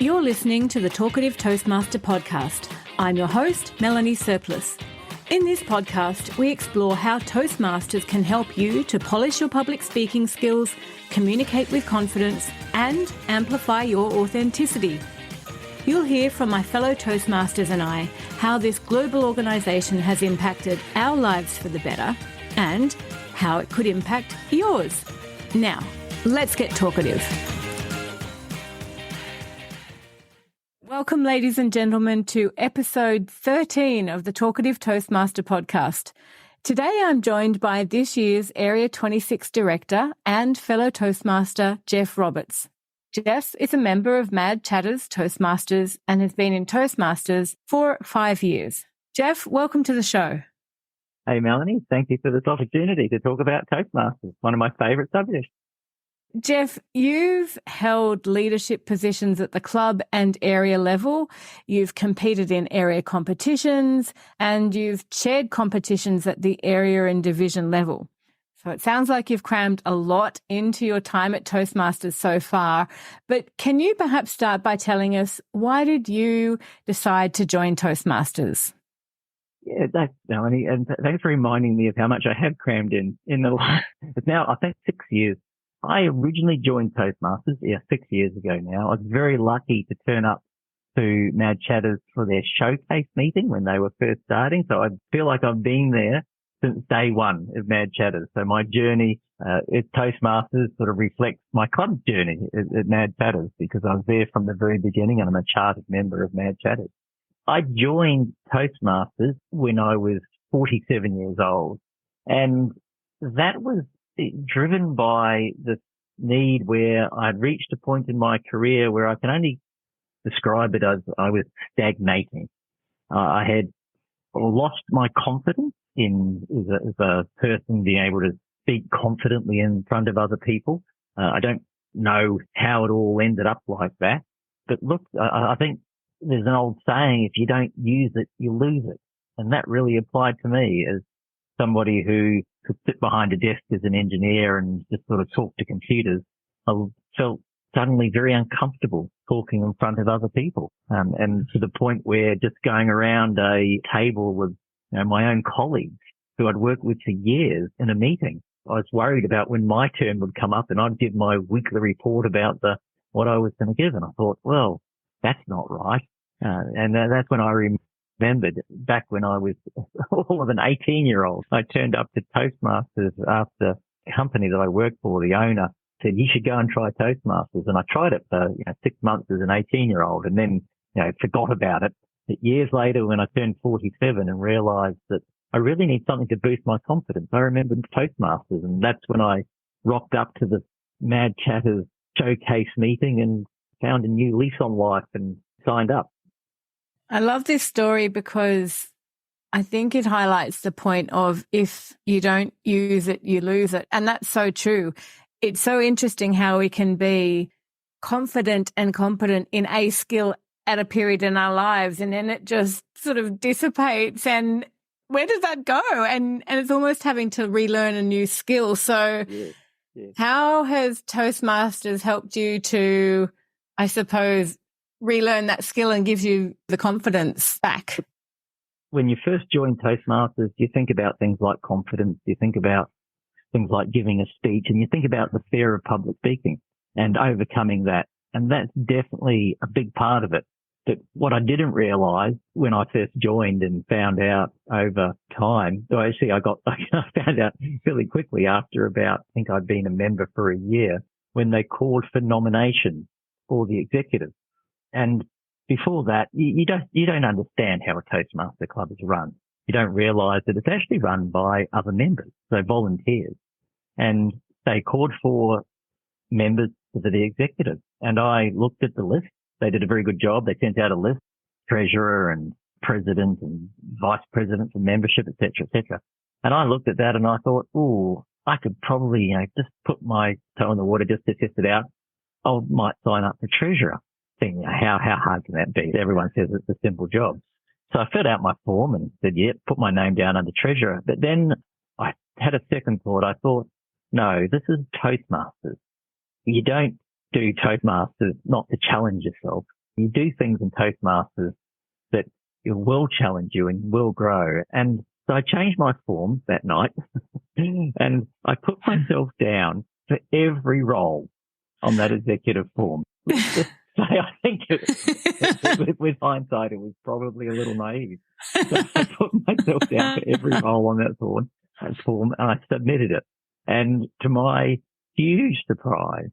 You're listening to the Talkative Toastmaster podcast. I'm your host, Melanie Surplus. In this podcast, we explore how Toastmasters can help you to polish your public speaking skills, communicate with confidence, and amplify your authenticity. You'll hear from my fellow Toastmasters and I how this global organisation has impacted our lives for the better and how it could impact yours. Now, let's get talkative. Welcome, ladies and gentlemen, to episode 13 of the Talkative Toastmaster podcast. Today, I'm joined by this year's Area 26 Director and fellow Toastmaster, Geoff Roberts. Geoff is a member of Mad Chatters Toastmasters and has been in Toastmasters for 5 years. Geoff, welcome to the show. Hey, Melanie. Thank you for this opportunity to talk about Toastmasters, one of my favourite subjects. Geoff, you've held leadership positions at the club and area level. You've competed in area competitions and you've chaired competitions at the area and division level. So it sounds like you've crammed a lot into your time at Toastmasters so far. But can you perhaps start by telling us, why did you decide to join Toastmasters? Yeah, thanks, Melanie. And thanks for reminding me of how much I have crammed in the last, it's now, I think, 6 years. I originally joined Toastmasters, 6 years ago now. I was very lucky to turn up to Mad Chatters for their showcase meeting when they were first starting. So I feel like I've been there since day one of Mad Chatters. So my journey at Toastmasters sort of reflects my club journey at Mad Chatters because I was there from the very beginning and I'm a chartered member of Mad Chatters. I joined Toastmasters when I was 47 years old, and that was driven by the need where I'd reached a point in my career where I can only describe it as I was stagnating. I had lost my confidence as a person being able to speak confidently in front of other people. I don't know how it all ended up like that, but look, I think there's an old saying, if you don't use it, you lose it. And that really applied to me as somebody who could sit behind a desk as an engineer and just sort of talk to computers. I felt suddenly very uncomfortable talking in front of other people. And to the point where just going around a table with my own colleagues who I'd worked with for years in a meeting, I was worried about when my turn would come up and I'd give my weekly report about what I was going to give. And I thought, well, that's not right. And that's when I remembered back when I was all of an 18-year-old. I turned up to Toastmasters after a company that I worked for. The owner said, you should go and try Toastmasters. And I tried it for 6 months as an 18-year-old and then forgot about it. But years later, when I turned 47 and realized that I really need something to boost my confidence, I remembered Toastmasters. And that's when I rocked up to the Mad Chatters showcase meeting and found a new lease on life and signed up. I love this story because I think it highlights the point of if you don't use it, you lose it. And that's so true. It's so interesting how we can be confident and competent in a skill at a period in our lives and then it just sort of dissipates. And where does that go? And it's almost having to relearn a new skill. So yes. How has Toastmasters helped you to, I suppose, relearn that skill and gives you the confidence back? When you first join Toastmasters, you think about things like confidence, you think about things like giving a speech, and you think about the fear of public speaking and overcoming that. And that's definitely a big part of it. But what I didn't realize when I first joined and found out over time, so actually I found out fairly quickly after about, I think I'd been a member for a year, when they called for nominations for the executive. And before that, you don't understand how a Toastmaster club is run. You don't realize that it's actually run by other members, so volunteers. And they called for members for the executive. And I looked at the list. They did a very good job. They sent out a list, treasurer and president and vice president for membership, et cetera, et cetera. And I looked at that and I thought, I could probably, just put my toe in the water just to test it out. I might sign up for treasurer. Thinking, how hard can that be? Everyone says it's a simple job. So I filled out my form and said, put my name down under treasurer. But then I had a second thought. I thought, no, this is Toastmasters. You don't do Toastmasters not to challenge yourself. You do things in Toastmasters that will challenge you and will grow. And so I changed my form that night and I put myself down for every role on that executive form. Let's just say I think with hindsight, it was probably a little naive. But I put myself down for every role on that form and I submitted it. And to my huge surprise,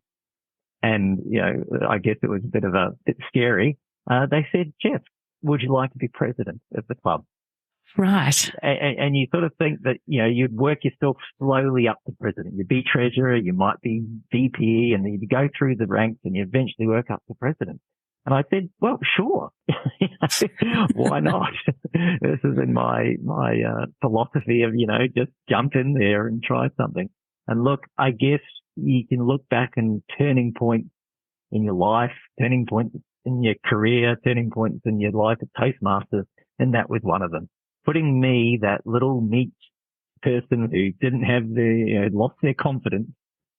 and, I guess it was a bit scary, they said, Geoff, would you like to be president of the club? Right. And you sort of think that, you'd work yourself slowly up to president. You'd be treasurer, you might be VP, and then you go through the ranks and you eventually work up to president. And I said, well, sure. Why not? This is in my philosophy of, just jump in there and try something. And look, I guess you can look back and turning points in your life, turning points in your career, turning points in your life at Toastmasters, and that was one of them. Putting me, that little meek person who didn't have lost their confidence,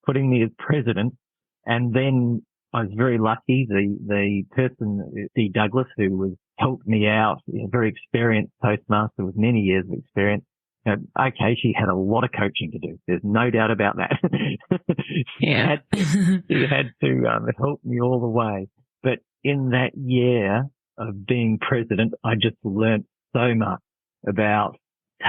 putting me as president. And then I was very lucky. The person, D. Douglas, who helped me out, a very experienced Toastmaster with many years of experience. Okay, she had a lot of coaching to do. There's no doubt about that. Yeah. She had to help me all the way. But in that year of being president, I just learnt so much about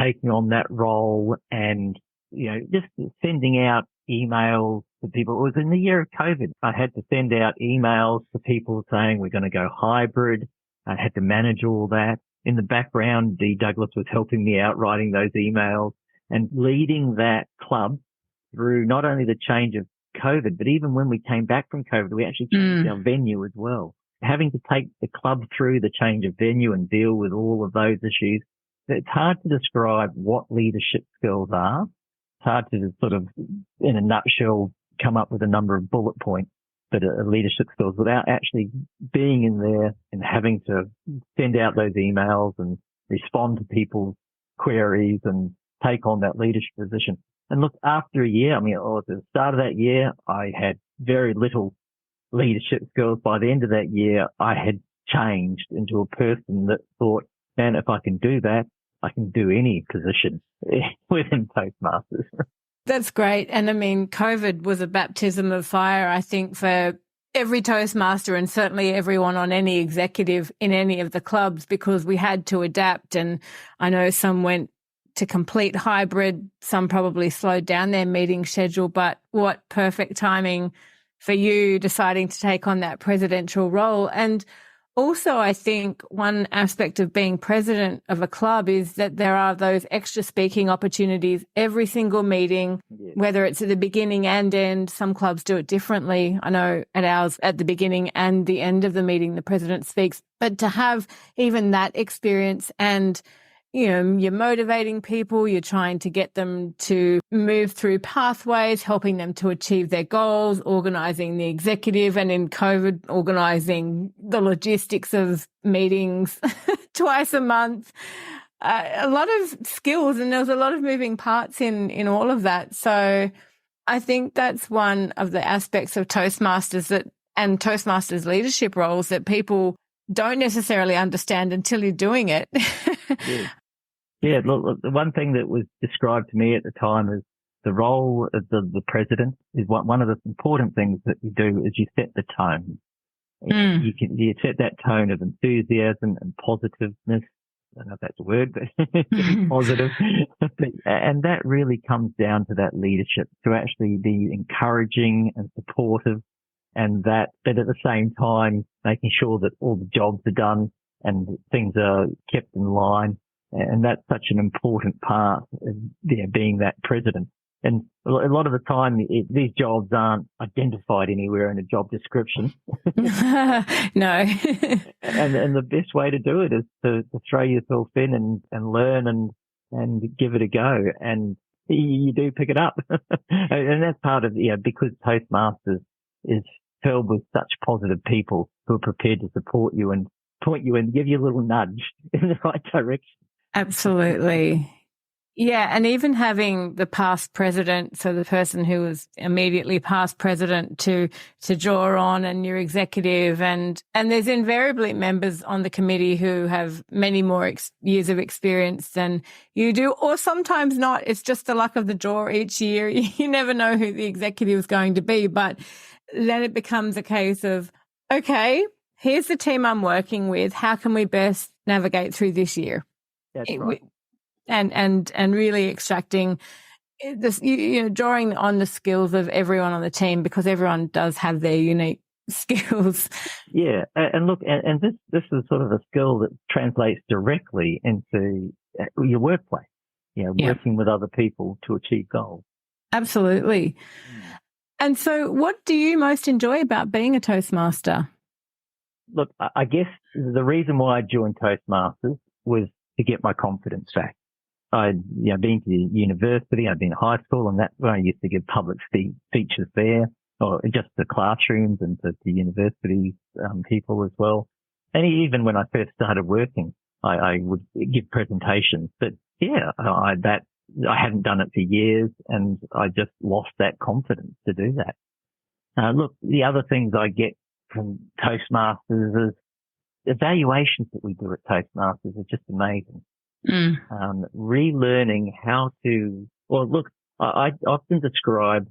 taking on that role and, just sending out emails to people. It was in the year of COVID. I had to send out emails to people saying we're going to go hybrid. I had to manage all that. In the background, D. Douglas was helping me out writing those emails and leading that club through not only the change of COVID, but even when we came back from COVID, we actually changed our venue as well. Having to take the club through the change of venue and deal with all of those issues, it's hard to describe what leadership skills are. It's hard to sort of, in a nutshell, come up with a number of bullet points that are leadership skills without actually being in there and having to send out those emails and respond to people's queries and take on that leadership position. And look, after a year, at the start of that year, I had very little leadership skills. By the end of that year, I had changed into a person that thought, man, if I can do that, I can do any position within Toastmasters. That's great. And COVID was a baptism of fire, I think, for every Toastmaster and certainly everyone on any executive in any of the clubs, because we had to adapt. And I know some went to complete hybrid, some probably slowed down their meeting schedule, but what perfect timing for you deciding to take on that presidential role. And also, I think one aspect of being president of a club is that there are those extra speaking opportunities every single meeting, whether it's at the beginning and end. Some clubs do it differently. I know at ours, at the beginning and the end of the meeting, the president speaks. But to have even that experience and you're motivating people, you're trying to get them to move through pathways, helping them to achieve their goals, organising the executive, and in COVID, organising the logistics of meetings twice a month. A lot of skills, and there was a lot of moving parts in all of that. So I think that's one of the aspects of Toastmasters and Toastmasters leadership roles that people don't necessarily understand until you're doing it. Yeah, look, the one thing that was described to me at the time is the role of the president is one of the important things that you do is you set the tone. You set that tone of enthusiasm and positiveness. I don't know if that's a word, but positive. And that really comes down to that leadership, to actually be encouraging and supportive, and that at the same time making sure that all the jobs are done and things are kept in line. And that's such an important part of being that president. And a lot of the time, these jobs aren't identified anywhere in a job description. No. and the best way to do it is to throw yourself in and learn and give it a go. And you do pick it up. And that's part of, because Toastmasters is filled with such positive people who are prepared to support you and point you and give you a little nudge in the right direction. Absolutely. Yeah, and even having the past president, so the person who was immediately past president to draw on, and your executive, and there's invariably members on the committee who have many more years of experience than you do, or sometimes not. It's just the luck of the draw each year. You never know who the executive is going to be, but then it becomes a case of, okay, here's the team I'm working with. How can we best navigate through this year? That's right. And really extracting this, drawing on the skills of everyone on the team, because everyone does have their unique skills. Yeah, and look, and this is sort of a skill that translates directly into your workplace. Working with other people to achieve goals. Absolutely. And so, what do you most enjoy about being a Toastmaster? Look, I guess the reason why I joined Toastmasters was to get my confidence back. I'd been to university, I'd been to high school, and that's when I used to give public speeches there, or just the classrooms and to university people as well. And even when I first started working, I would give presentations. But I hadn't done it for years, and I just lost that confidence to do that. Look, the other things I get from Toastmasters is evaluations that we do at Toastmasters are just amazing. Relearning how to, I often describe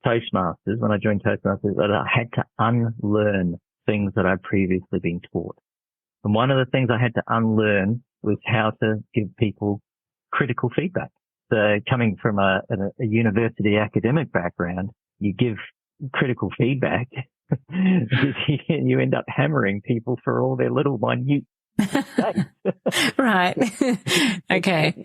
Toastmasters, when I joined Toastmasters, that I had to unlearn things that I'd previously been taught. And one of the things I had to unlearn was how to give people critical feedback. So coming from a university academic background, you give critical feedback, you end up hammering people for all their little minute Right. Okay.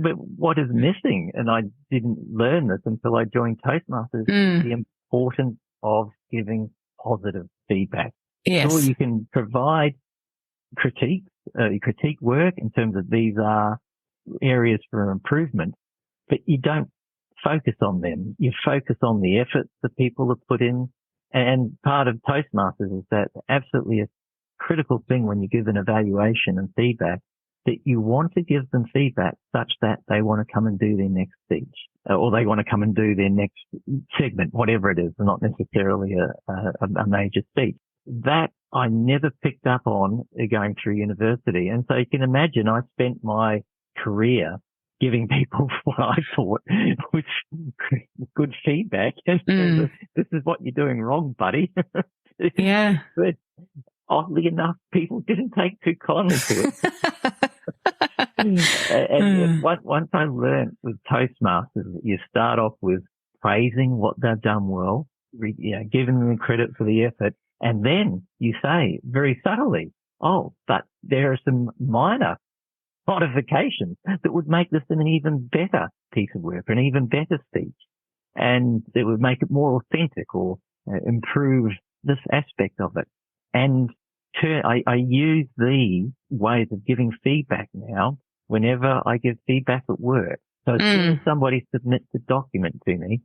But what is missing, and I didn't learn this until I joined Toastmasters, the importance of giving positive feedback. Yes. Sure, you can provide critique work in terms of these are areas for improvement, but you don't focus on them. You focus on the efforts that people have put in. And part of Toastmasters is that absolutely a critical thing when you give an evaluation and feedback, that you want to give them feedback such that they want to come and do their next speech, or they want to come and do their next segment, whatever it is, not necessarily a major speech. That I never picked up on going through university. And so you can imagine I spent my career giving people what I thought was good feedback. And this is what you're doing wrong, buddy. Yeah. But oddly enough, people didn't take too kindly to it. and once I learned with Toastmasters, you start off with praising what they've done well, giving them credit for the effort, and then you say very subtly, but there are some minor modifications that would make this an even better piece of work, an even better speech, and it would make it more authentic or improve this aspect of it. And I use these ways of giving feedback now whenever I give feedback at work. So as soon as somebody submits a document to me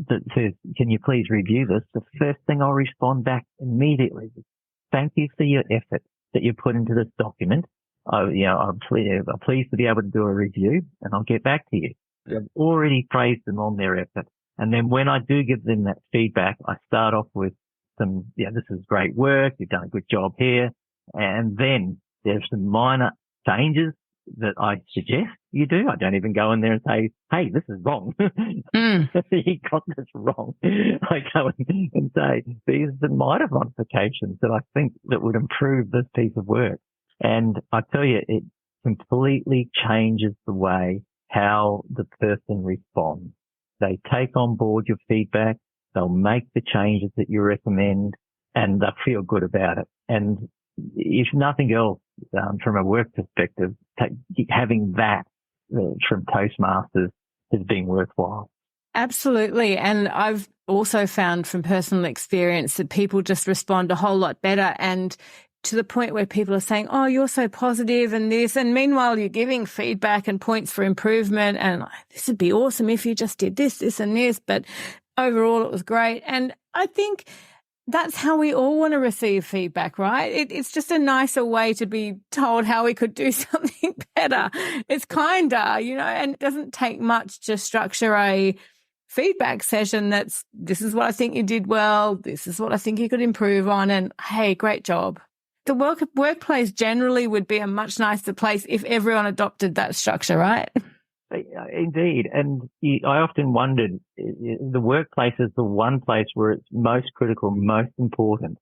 that says, can you please review this? The first thing I'll respond back immediately is, thank you for your effort that you put into this document. I'm pleased to be able to do a review, and I'll get back to you. I've already praised them on their effort. And then when I do give them that feedback, I start off with this is great work. You've done a good job here. And then there's some minor changes that I suggest you do. I don't even go in there and say, hey, this is wrong. You got this wrong. I go in and say, these are the minor modifications that I think that would improve this piece of work. And I tell you, it completely changes the way how the person responds. They take on board your feedback. They'll make the changes that you recommend, and they'll feel good about it. And if nothing else, from a work perspective, having that from Toastmasters has been worthwhile. Absolutely. And I've also found from personal experience that people just respond a whole lot better, and to the point where people are saying, oh, you're so positive and this. And meanwhile, you're giving feedback and points for improvement. And this would be awesome if you just did this, this and this. But overall, it was great. And I think that's how we all want to receive feedback, right? It's just a nicer way to be told how we could do something better. It's kinder, and it doesn't take much to structure a feedback session this is what I think you did well, this is what I think you could improve on, and hey, great job. The workplace generally would be a much nicer place if everyone adopted that structure, right? Indeed. And I often wondered, the workplace is the one place where it's most critical, most important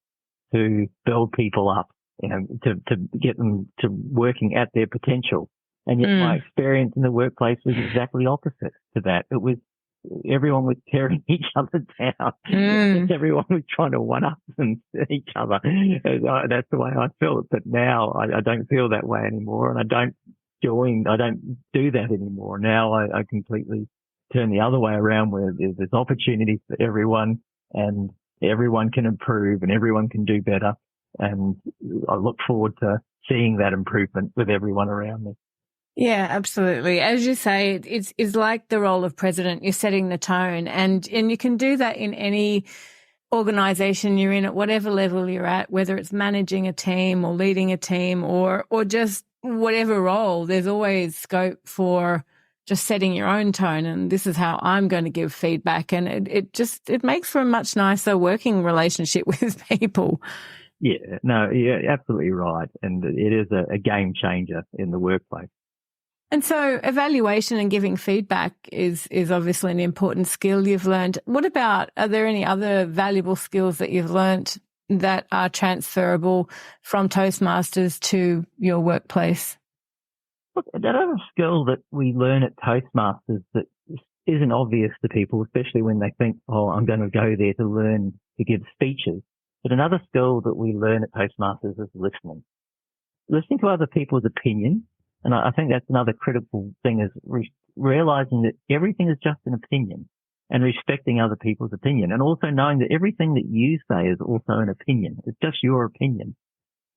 to build people up, to get them to working at their potential. And yet my experience in the workplace was exactly opposite to that. It was everyone was tearing each other down. Everyone was trying to one-up each other. That's the way I felt. But now I don't feel that way anymore, and I don't do that anymore. Now I completely turn the other way around, where there's opportunities for everyone, and everyone can improve and everyone can do better. And I look forward to seeing that improvement with everyone around me. Yeah, absolutely. As you say, it's like the role of president. You're setting the tone, and you can do that in any organization you're in, at whatever level you're at, whether it's managing a team or leading a team or just whatever role. There's always scope for just setting your own tone, and this is how I'm going to give feedback. And it makes for a much nicer working relationship with people. Yeah, no, you're absolutely right. And it is a game changer in the workplace. And so evaluation and giving feedback is obviously an important skill you've learned. Are there any other valuable skills that you've learned that are transferable from Toastmasters to your workplace? Look, another skill that we learn at Toastmasters that isn't obvious to people, especially when they think, oh, I'm going to go there to learn to give speeches. But another skill that we learn at Toastmasters is listening. Listening to other people's opinions. And I think that's another critical thing, is realizing that everything is just an opinion, and respecting other people's opinion, and also knowing that everything that you say is also an opinion. It's just your opinion.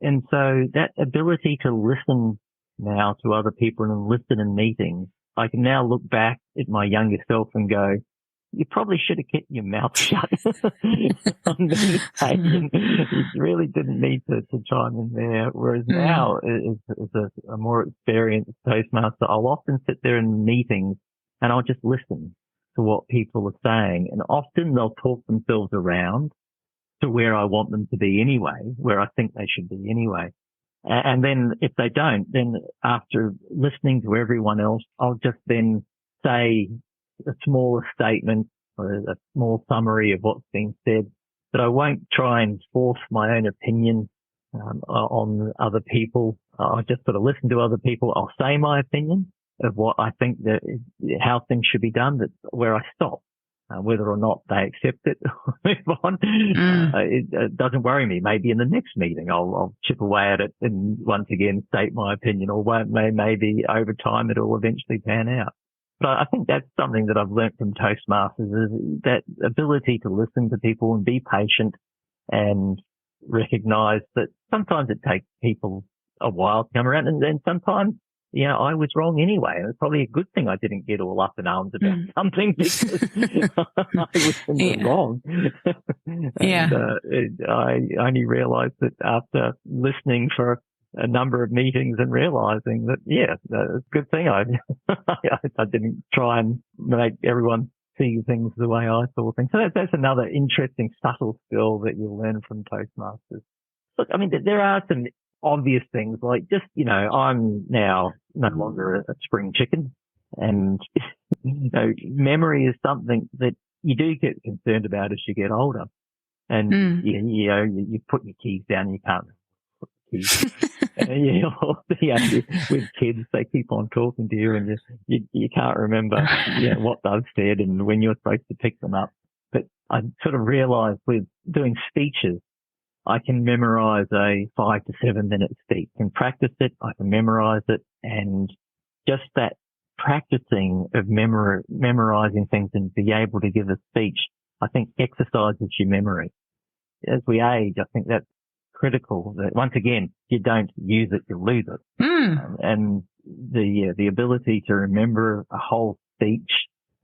And so that ability to listen now to other people and listen in meetings, I can now look back at my younger self and go, you probably should have kept your mouth shut on many occasions. You really didn't need to chime in there. Whereas now, as a more experienced Toastmaster, I'll often sit there in meetings and I'll just listen to what people are saying. And often they'll talk themselves around to where I want them to be anyway, where I think they should be anyway. And then if they don't, then after listening to everyone else, I'll just then say a smaller statement or a small summary of what's being said, but I won't try and force my own opinion on other people. I'll just sort of listen to other people. I'll say my opinion of what I think that how things should be done. That's where I stop. Whether or not they accept it or move on, it doesn't worry me. Maybe in the next meeting, I'll chip away at it and once again state my opinion, or maybe over time it'll eventually pan out. But I think that's something that I've learnt from Toastmasters, is that ability to listen to people and be patient and recognize that sometimes it takes people a while to come around, and then sometimes, I was wrong anyway. And it's probably a good thing I didn't get all up in arms about something, because I was wrong. And, I only realized that after listening for a number of meetings and realizing that, it's a good thing I didn't try and make everyone see things the way I saw things. So that's another interesting, subtle skill that you'll learn from Toastmasters. Look, I mean, there are some obvious things like just, I'm now no longer a spring chicken, and, memory is something that you do get concerned about as you get older. And, you put your keys down, you can't put the keys. With kids, they keep on talking to you, and you can't remember what they've said and when you're supposed to pick them up. But I sort of realized with doing speeches, I can memorize a 5 to 7 minute speech and practice it. I can memorize it, and just that practicing of memorizing things and be able to give a speech, I think exercises your memory. As we age, I think that's critical. That once again, you don't use it, you lose it. And the ability to remember a whole speech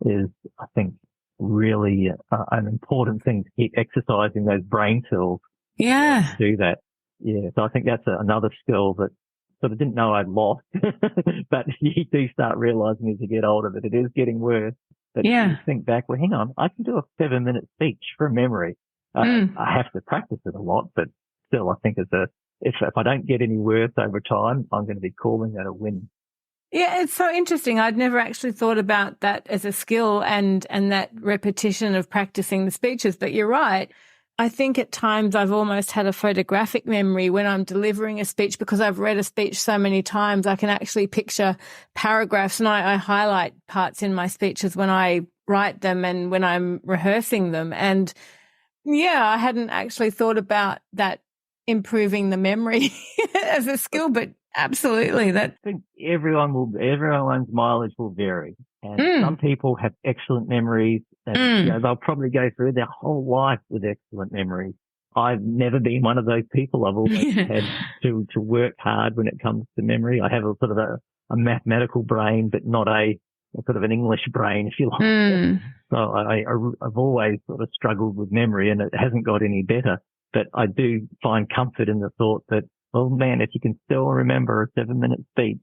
is, I think, really an important thing to keep exercising those brain cells. Yeah. To do that. Yeah. So I think that's another skill that sort of didn't know I'd lost, but you do start realizing as you get older that it is getting worse. But you think back, well, hang on, I can do a 7-minute speech from memory. I have to practice it a lot, but still I think if I don't get any worse over time, I'm going to be calling that a win. Yeah, it's so interesting. I'd never actually thought about that as a skill and that repetition of practicing the speeches, but you're right. I think at times I've almost had a photographic memory when I'm delivering a speech because I've read a speech so many times. I can actually picture paragraphs, and I highlight parts in my speeches when I write them and when I'm rehearsing them. And yeah, I hadn't actually thought about that improving the memory as a skill, but absolutely. I think everyone's mileage will vary. And some people have excellent memories and they'll probably go through their whole life with excellent memories. I've never been one of those people. I've always had to work hard when it comes to memory. I have a sort of a mathematical brain, but not a sort of an English brain, if you like. So I've always sort of struggled with memory, and it hasn't got any better. But I do find comfort in the thought that, oh man, if you can still remember a 7-minute speech,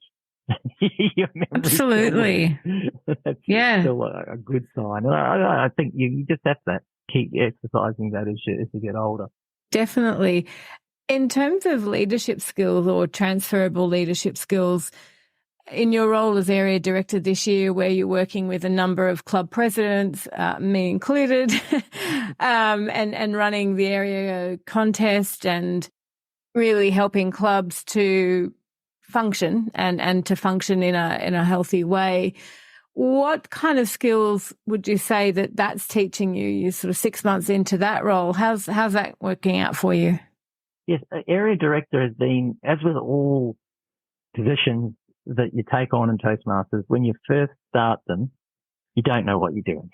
your memory absolutely, that's still a good sign. And I think you just have to keep exercising that as you get older. Definitely. In terms of leadership skills or transferable leadership skills, in your role as area director this year, where you're working with a number of club presidents, me included, and running the area contest and really helping clubs to function and to function in a healthy way, what kind of skills would you say that's teaching you? You're sort of 6 months into that role. How's that working out for you? Yes, area director has been, as with all positions that you take on in Toastmasters, when you first start them, you don't know what you're doing.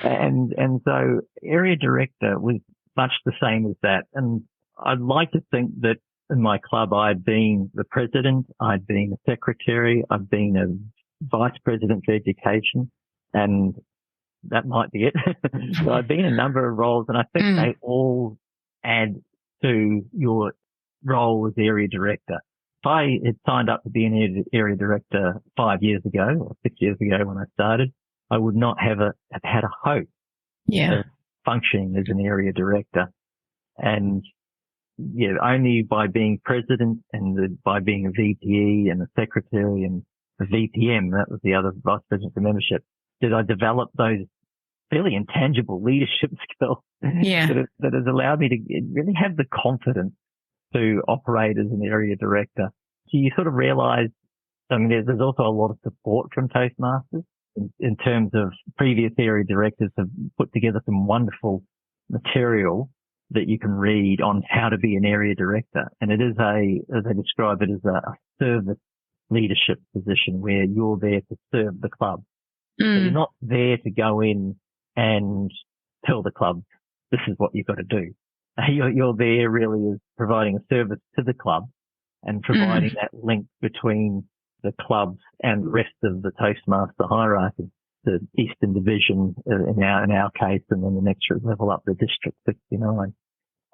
and so area director was much the same as that. And I'd like to think that in my club, I'd been the president, I'd been a secretary, I've been a vice president for education, and that might be it. So I've been in a number of roles, and I think they all add to your role as area director. If I had signed up to be an area director 5 years ago or 6 years ago when I started, I would not have had a hope of functioning as an area director. And only by being president and by being a VPE and a secretary and a VPM, that was the other vice president for membership, did I develop those fairly intangible leadership skills that has allowed me to really have the confidence to operate as an area director. So you sort of realize, I mean, there's also a lot of support from Toastmasters in terms of previous area directors have put together some wonderful material that you can read on how to be an area director. And it is as they describe it, as a service leadership position where you're there to serve the club. So you're not there to go in and tell the club, this is what you've got to do. You're there really as providing a service to the club and providing that link between the clubs and the rest of the Toastmaster hierarchy, the Eastern Division in our case, and then the next level up, the District 69.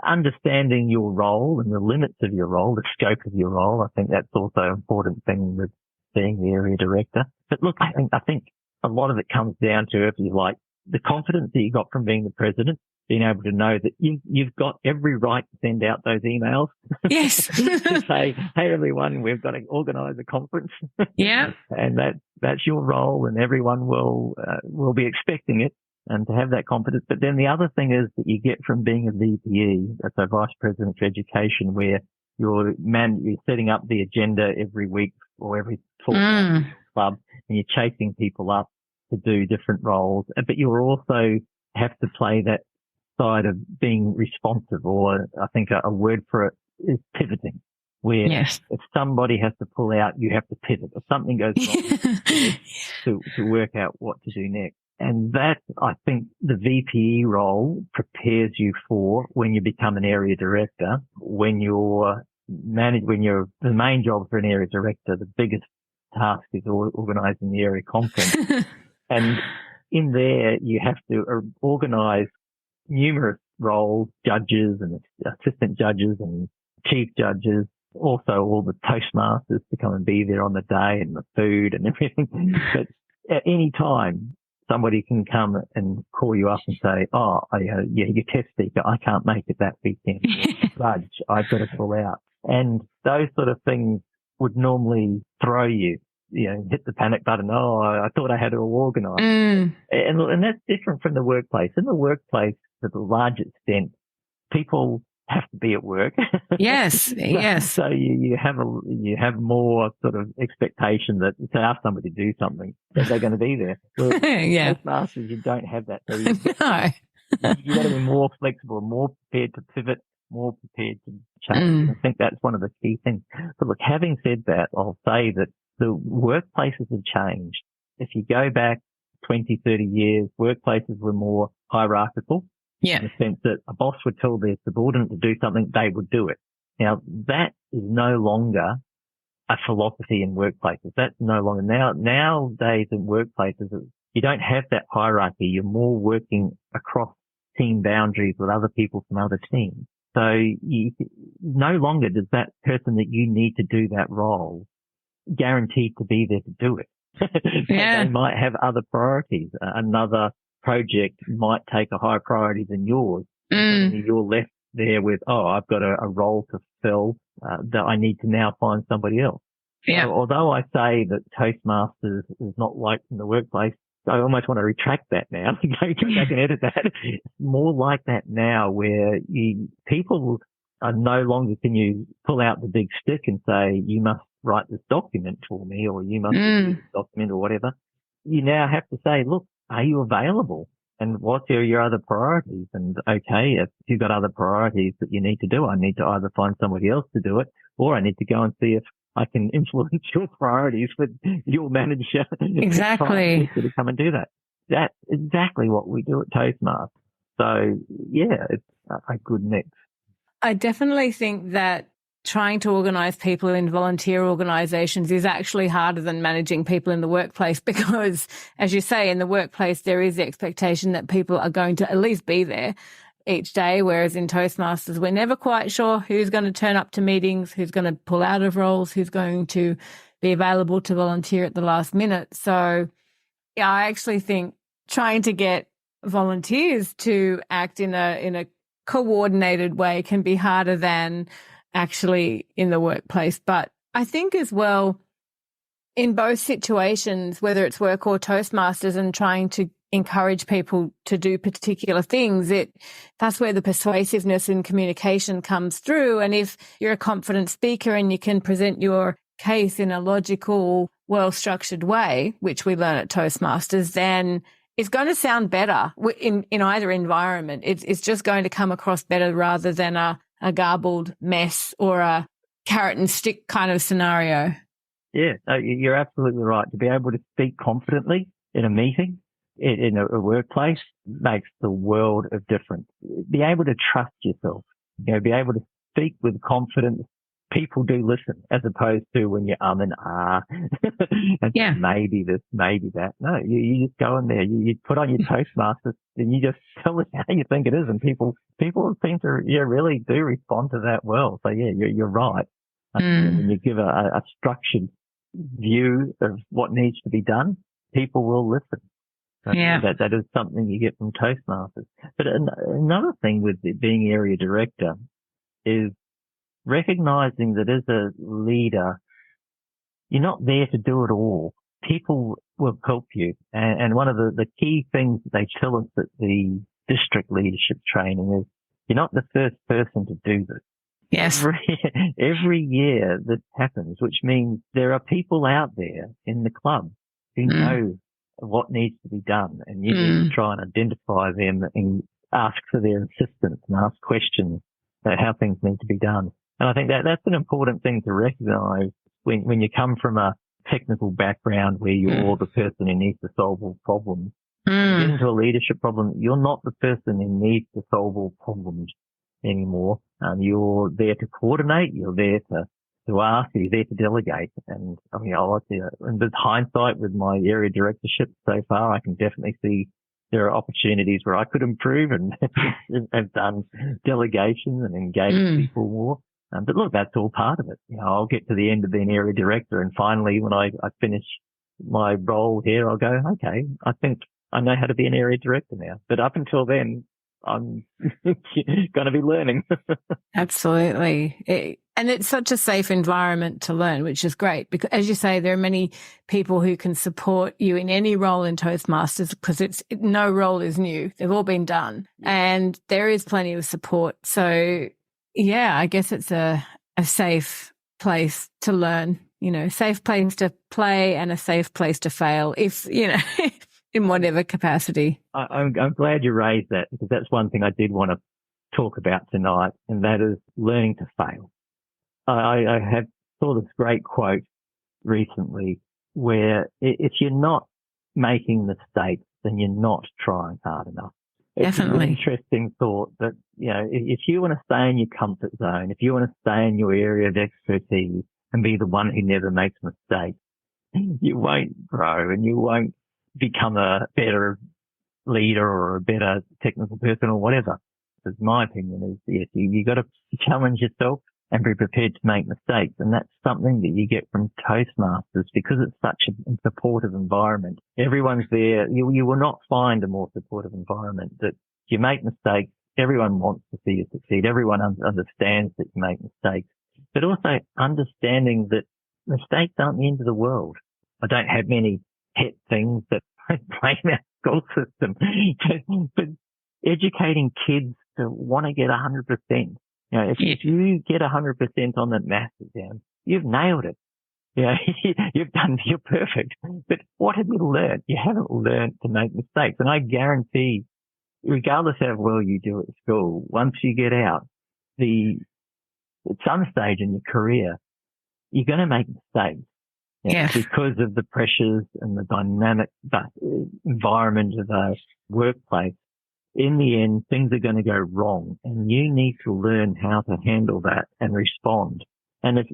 Understanding your role and the limits of your role, the scope of your role, I think that's also an important thing with being the area director. But look, I think a lot of it comes down to, if you like, the confidence that you got from being the president, being able to know that you've got every right to send out those emails. Yes. To say, hey, everyone, we've got to organise a conference. Yeah. And that's your role, and everyone will be expecting it, and to have that confidence. But then the other thing is that you get from being a VPE, that's a Vice President for Education, where you're setting up the agenda every week or every fortnight club, and you're chasing people up to do different roles. But you also have to play that side of being responsive, or I think a word for it is pivoting, where if somebody has to pull out, you have to pivot. If something goes wrong, to work out what to do next. And that, I think, the VPE role prepares you for when you become an area director. When you're the main job for an area director, the biggest task is organising the area conference. And in there you have to organise numerous roles, judges and assistant judges and chief judges, also all the Toastmasters to come and be there on the day and the food and everything. But at any time, somebody can come and call you up and say, your test speaker, I can't make it that weekend. Judge, I've got to pull out. And those sort of things would normally throw you, hit the panic button. Oh, I thought I had it all organised. And that's different from the workplace. In the workplace, to the large extent, people have to be at work. Yes, yes. So you have more sort of expectation that to ask somebody to do something, that they're going to be there. Well, yeah. Toastmasters, you don't have that. So No. you got to be more flexible, more prepared to pivot, more prepared to change. I think that's one of the key things. But look, having said that, I'll say that the workplaces have changed. If you go back 20, 30 years, workplaces were more hierarchical. Yeah. In the sense that a boss would tell their subordinate to do something, they would do it. Now, that is no longer a philosophy in workplaces. That's no longer. Nowadays in workplaces, you don't have that hierarchy. You're more working across team boundaries with other people from other teams. So no longer does that person that you need to do that role guaranteed to be there to do it. Yeah. They might have other priorities. Another project might take a higher priority than yours. You're left there with, I've got a role to fill that I need to now find somebody else. Yeah. So, although I say that Toastmasters is not like in the workplace, I almost want to retract that now. Go back and edit that. It's more like that now, where people are no longer, can you pull out the big stick and say, you must write this document for me, or you must do this document or whatever. You now have to say, look, are you available? And what are your other priorities? And okay, if you've got other priorities that you need to do, I need to either find somebody else to do it, or I need to go and see if I can influence your priorities with your manager. Exactly. To come and do that. That's exactly what we do at Toastmasters. So yeah, it's a good mix. I definitely think that trying to organise people in volunteer organisations is actually harder than managing people in the workplace, because, as you say, in the workplace, there is the expectation that people are going to at least be there each day, whereas in Toastmasters, we're never quite sure who's going to turn up to meetings, who's going to pull out of roles, who's going to be available to volunteer at the last minute. So, yeah, I actually think trying to get volunteers to act in a coordinated way can be harder than actually in the workplace. But I think as well, in both situations, whether it's work or Toastmasters, and trying to encourage people to do particular things, that's where the persuasiveness in communication comes through. And if you're a confident speaker and you can present your case in a logical, well-structured way, which we learn at Toastmasters, then it's going to sound better in either environment. It's just going to come across better rather than a garbled mess or a carrot and stick kind of scenario. Yeah, you're absolutely right. To be able to speak confidently in a meeting, in a workplace, makes the world of difference. Be able to trust yourself, be able to speak with confidence. People do listen, as opposed to when you and and maybe this, maybe that. No, you just go in there, you put on your Toastmasters and you just tell it how you think it is, and people seem to really do respond to that well. So yeah, you're right. When you give a structured view of what needs to be done, people will listen. So that is something you get from Toastmasters. But another thing with being area director is recognizing that as a leader, you're not there to do it all. People will help you. And one of the key things that they tell us at the district leadership training is you're not the first person to do this. Yes. Every year this happens, which means there are people out there in the club who know what needs to be done, and you need to try and identify them and ask for their assistance and ask questions about how things need to be done. And I think that's an important thing to recognize when you come from a technical background where you're the person who needs to solve all problems. When you get into a leadership problem, you're not the person who needs to solve all problems anymore. You're there to coordinate. You're there to to ask. You're there to delegate. And I mean, I like to, and with hindsight with my area directorship so far, I can definitely see there are opportunities where I could improve and have done delegations and engaged people more. But look, that's all part of it. I'll get to the end of being area director, and finally, when I finish my role here, I'll go, okay, I think I know how to be an area director now. But up until then, I'm going to be learning. Absolutely. And it's such a safe environment to learn, which is great because, as you say, there are many people who can support you in any role in Toastmasters because no role is new. They've all been done and there is plenty of support. So, yeah, I guess it's a safe place to learn, safe place to play and a safe place to fail if, in whatever capacity. I'm glad you raised that because that's one thing I did want to talk about tonight, and that is learning to fail. I have saw this great quote recently where if you're not making mistakes, then you're not trying hard enough. Definitely. It's an interesting thought that, if you want to stay in your comfort zone, if you want to stay in your area of expertise and be the one who never makes mistakes, you won't grow and you won't become a better leader or a better technical person or whatever. Because my opinion is, yes, you got to challenge yourself and be prepared to make mistakes. And that's something that you get from Toastmasters because it's such a supportive environment. Everyone's there. You will not find a more supportive environment that if you make mistakes, everyone wants to see you succeed. Everyone understands that you make mistakes, but also understanding that mistakes aren't the end of the world. I don't have many pet things that blame our school system, but educating kids to want to get 100%. If you get 100% on that maths exam, you've nailed it. You're perfect. But what have you learned? You haven't learned to make mistakes. And I guarantee, regardless of how well you do at school, once you get out, at some stage in your career, you're going to make mistakes. Because of the pressures and the dynamic environment of a workplace. In the end, things are going to go wrong, and you need to learn how to handle that and respond. And if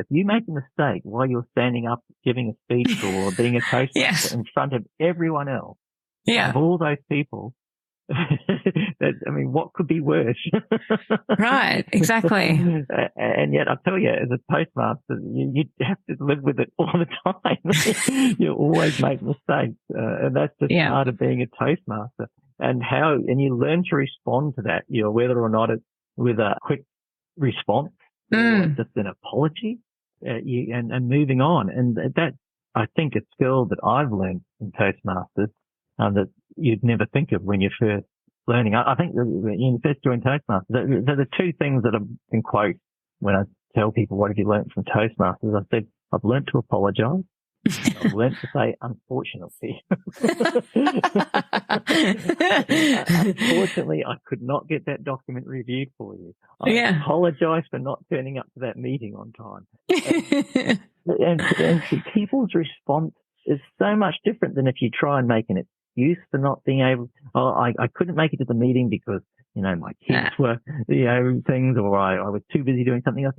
you make a mistake while you're standing up giving a speech or being a Toastmaster in front of everyone else, of all those people, what could be worse? Right, exactly. And yet, I tell you, as a Toastmaster, you have to live with it all the time. You always make mistakes, and that's just part of being a Toastmaster. And you learn to respond to that, whether or not it's with a quick response or just an apology, and moving on. And that, I think, a skill that I've learned in Toastmasters, that you'd never think of when you're first learning. I think when you first join Toastmasters, there are the two things that I can quote when I tell people, what have you learned from Toastmasters? I said, I've learned to apologize. I've learned to say, unfortunately. Unfortunately, I could not get that document reviewed for you. I apologize for not turning up to that meeting on time. And people's response is so much different than if you try and make an excuse for not being able, I couldn't make it to the meeting because, my kids were, things, or I was too busy doing something else.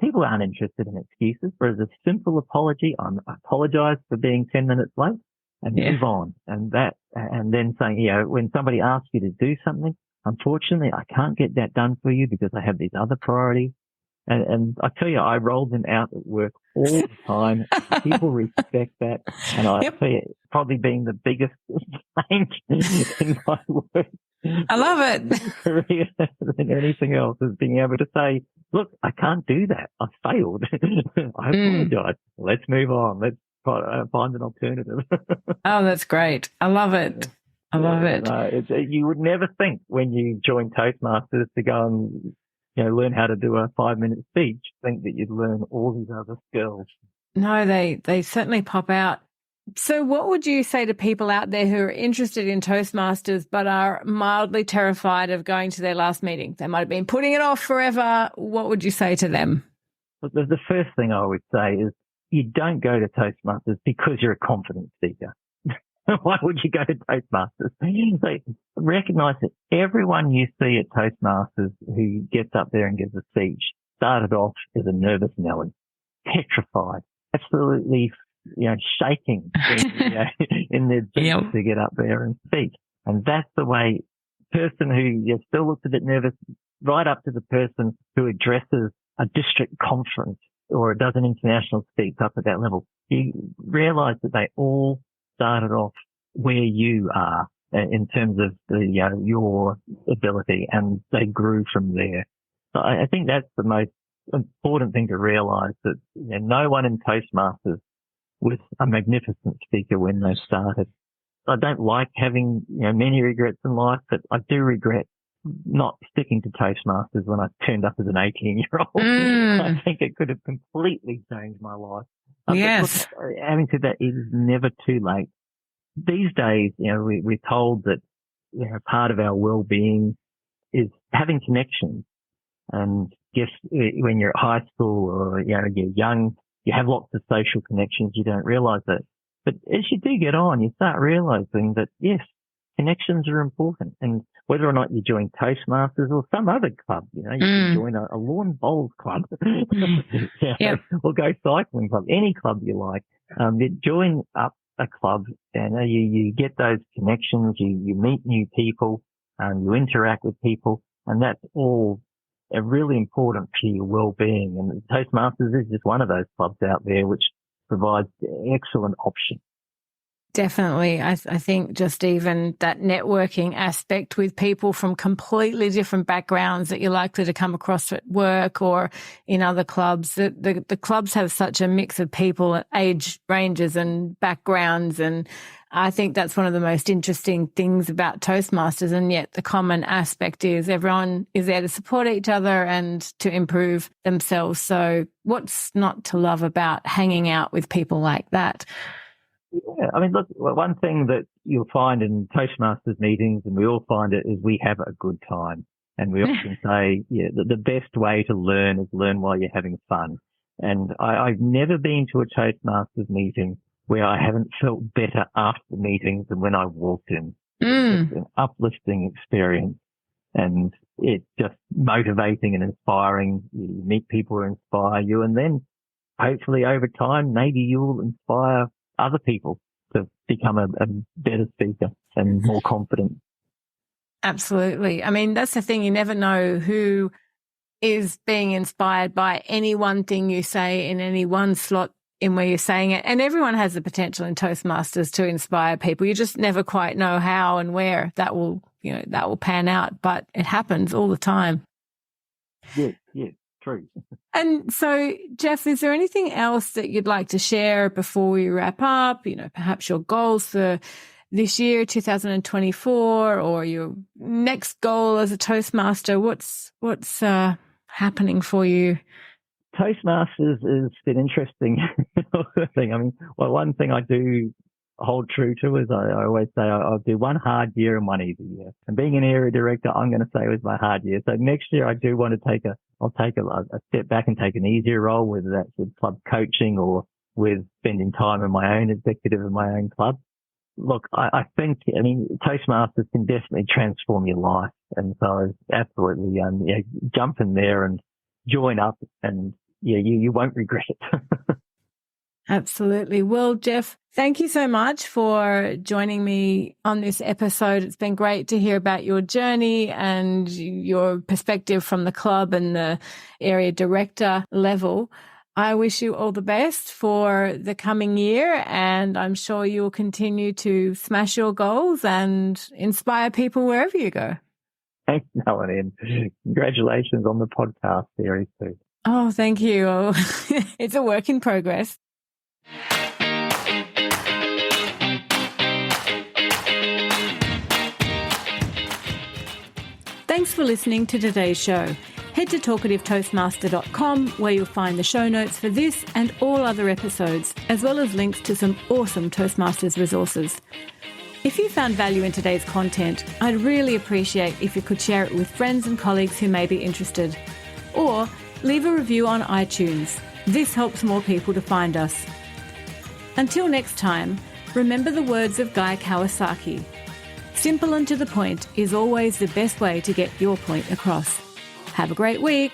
People aren't interested in excuses. Whereas a simple apology, I apologize for being 10 minutes late, and move on. And then saying, when somebody asks you to do something, unfortunately, I can't get that done for you because I have these other priorities. And I tell you, I roll them out at work all the time. People respect that. And I tell you, probably being the biggest change in my work. I love it. Career than anything else is being able to say, look, I can't do that. I failed. I apologize. Let's move on. Let's find an alternative. Oh, that's great. I love it. I love it. You would never think when you join Toastmasters to go and learn how to do a 5-minute speech, think that you'd learn all these other skills. No, they certainly pop out. So what would you say to people out there who are interested in Toastmasters but are mildly terrified of going to their last meeting? They might have been putting it off forever. What would you say to them? The first thing I would say is you don't go to Toastmasters because you're a confidence seeker. Why would you go to Toastmasters? Recognize that everyone you see at Toastmasters who gets up there and gives a speech started off as a nervous Nelly, petrified, absolutely, shaking in their boots to get up there and speak. And that's the way person who still looks a bit nervous, right up to the person who addresses a district conference or does an international speak up at that level. You realize that they all started off where you are in terms of your ability, and they grew from there. So I think that's the most important thing to realize, that no one in Toastmasters was a magnificent speaker when they started. I don't like having many regrets in life, but I do regret not sticking to Toastmasters when I turned up as an 18-year-old. I think it could have completely changed my life. Yes. But look, having said that, it is never too late. These days, we're told that part of our well-being is having connections. And guess when you're at high school or you're young, you have lots of social connections. You don't realize that. But as you do get on, you start realizing that, yes, connections are important. And whether or not you join Toastmasters or some other club, you can join a lawn bowls club or go cycling club, any club you like. Join up a club and you get those connections, you meet new people, you interact with people, and that's all really important for your well-being. And Toastmasters is just one of those clubs out there which provides excellent options. Definitely. I think just even that networking aspect with people from completely different backgrounds that you're likely to come across at work or in other clubs. The clubs have such a mix of people, age ranges and backgrounds, and I think that's one of the most interesting things about Toastmasters. And yet the common aspect is everyone is there to support each other and to improve themselves. So what's not to love about hanging out with people like that? Yeah, I mean, look, one thing that you'll find in Toastmasters meetings, and we all find it, is we have a good time. And we often say, the best way to learn is learn while you're having fun. And I've never been to a Toastmasters meeting where I haven't felt better after the meetings than when I walked in. It's an uplifting experience, and it's just motivating and inspiring. You meet people who inspire you, and then hopefully over time, maybe you'll inspire other people to become a better speaker and more confident. Absolutely. I mean, that's the thing. You never know who is being inspired by any one thing you say in any one slot in where you're saying it. And everyone has the potential in Toastmasters to inspire people. You just never quite know how and where that will pan out, but it happens all the time. Yes, true. And so, Geoff, is there anything else that you'd like to share before we wrap up? Perhaps your goals for this year, 2024, or your next goal as a Toastmaster? What's happening for you? Toastmasters is an interesting thing. I mean, one thing I do hold true to is I always say I'll do one hard year and one easy year. And being an area director, I'm going to say it was my hard year. So next year I do want to I'll take a step back and take an easier role, whether that's with club coaching or with spending time in my own executive in my own club. Look, I think, Toastmasters can definitely transform your life. And so absolutely, jump in there and join up, and you won't regret it. Absolutely. Well, Geoff, thank you so much for joining me on this episode. It's been great to hear about your journey and your perspective from the club and the area director level. I wish you all the best for the coming year, and I'm sure you'll continue to smash your goals and inspire people wherever you go. Thanks, Melanie, and congratulations on the podcast series too. Oh, thank you. It's a work in progress. Thanks for listening to today's show. Head to talkativetoastmaster.com where you'll find the show notes for this and all other episodes, as well as links to some awesome Toastmasters resources. If you found value in today's content, I'd really appreciate if you could share it with friends and colleagues who may be interested. Or leave a review on iTunes. This helps more people to find us. Until next time, remember the words of Guy Kawasaki. Simple and to the point is always the best way to get your point across. Have a great week.